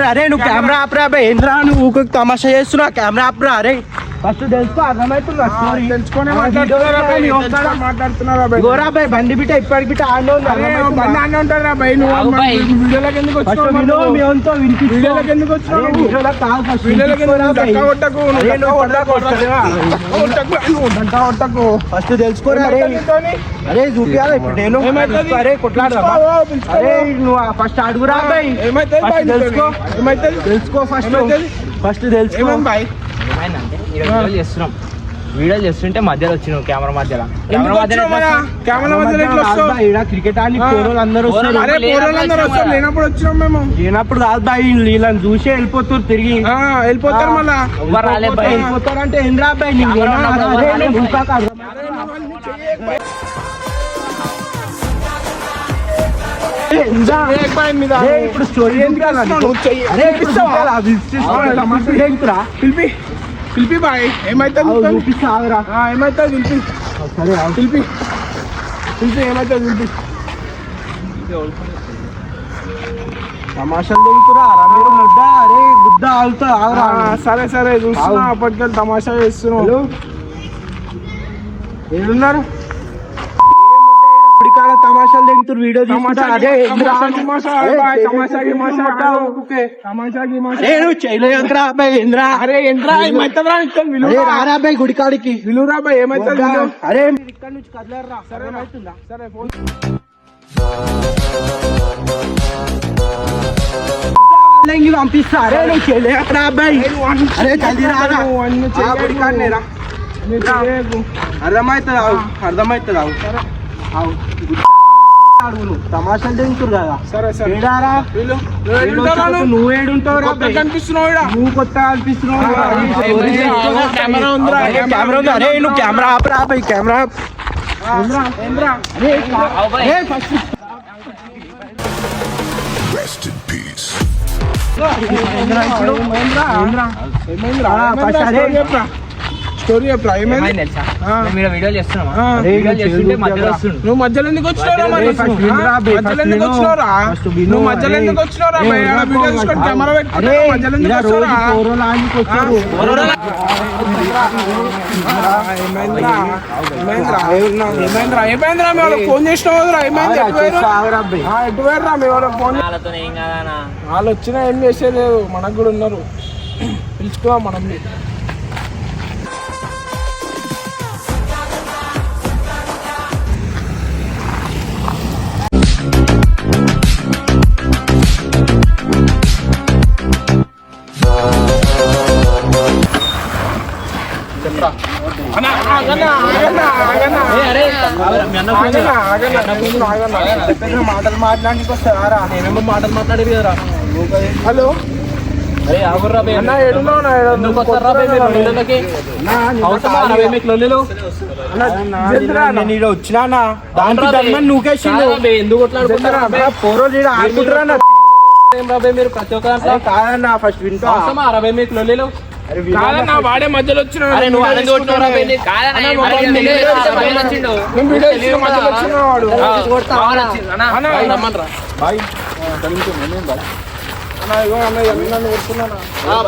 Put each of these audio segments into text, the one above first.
అరే నువ్వు కెమెరా ఆపరా అబ్బాయి ఏంద్రా నువ్వు ఊరికి తమాషా చేస్తున్నావు కెమెరా ఆపరా అరే ఫస్ట్ తెలుసుకో అర్థమవుతుందా గోరా బాయ్ బండి బిట్ట ఇప్పటికి బిట్ట ఆడ ఉంటారా బాయ్ నువ్వు వీడియోలోకి ఎందుకు ఫస్ట్ తెలుసుకోరా అరే చూపియాలి ఇప్పుడు నేను అరే కొట్లాడరా అరే నువ్వు ఫస్ట్ అడుగురా బాయ్ తెలుసుకో ఫస్ట్ తెలుసుకో బాయ్ ఏమైందంటే వీడియో చేస్తుంటే మధ్యలో వచ్చినావు కెమెరా మధ్యలో క్రికెట్ ఆడి అందరూ లేనప్పుడు కాదు బాయ్ వీళ్ళని చూసి వెళ్ళిపోతారు తిరిగి వెళ్ళిపోతారు మళ్ళా వెళ్ళిపోతారు అంటే ఏం రా బాయ్ ఇప్పుడు స్టోరీ పిలిపి బాయ్ ఏమైతుంది ఏమైతుంది పిలిపి ఏమైతుంది పిలిపి తమాషాలు దిగుతురా మీరు ముద్ద అరే గుద్ద ఆగుతా సరే సరే చూస్తున్నా అప్పటికెళ్ళి తమాషా చేస్తున్నావు ఏడున్నారు గుడికాడ తమాషాలు దిగుతారు వీడియో తీసుకుంటా అదే చేయలేదురా అబ్బాయి ఏంద్రా అరే ఏంద్రా రారా అబ్బాయి గుడికాడికి విలువరా బాయ్ ఏమైతుంది అరే మీరు ఇక్కడ నుంచి కదలరా సరే అవుతుందా సరే ఫోన్ పంపిస్తా అరే నువ్వు చేయలేరా అబ్బాయి అరే జల్దీ రారా గుడికాడనేరా అర్థమవుతుంది తమాషాలు దిగుతారు కదా సరే సరే నువ్వు ఏడుంటావు కనిపిస్తున్నావు నువ్వు కొత్త కనిపిస్తున్నావు అరే నువ్వు కెమెరా ఆపరా బాయ్ కెమెరా స్టోరీ చెప్పరా ఏమైంది వీడియో చేస్తున్నావా చేస్తుంటే మధ్యలో వస్తుండు నువ్వు మధ్యలో ఎందుకు వచ్చినావురా మరి మధ్యలో ఎందుకు వచ్చినావురా నువ్వు మధ్యలో ఎందుకు వచ్చినావురా వీడియో తీసుకొని కెమెరా పెట్టుకుని మధ్యలో ఎందుకు ఏమైందిరా మీ వాళ్ళకి ఫోన్ చేసినావురా ఏమైంది ఎటు వేరురా మీ వాళ్ళకి ఫోన్ వాళ్ళు వచ్చినా ఏం చేసేలేదు మనకు కూడా ఉన్నారు పిలుచుకో మనం మాటలు మాట్లాడానికి వస్తారా నేనేమో మాటలు మాట్లాడేది కదరా హలో అరే ఆగుర్రా బే అన్న ఏడున్నావు ఎందుకు వస్తారా బే మీరు వీడియోలకి అవసరమా అరే మీకు లొల్లిలు నేను ఇక్కడ వచ్చినా దానికి నువ్వుకేసిండు ఎందుకు కొట్లాడుకుంటారా పోరోలు ఆడుకుంటారా ఏం రాబే మీరు ప్రతి ఒక్క కాదన్నా ఫస్ట్ వింటా అవసరమా అరవై మీకు లొల్లిలు కాదన్నా వాడే మధ్యలో వచ్చిన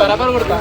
బరాబర్ కొడతా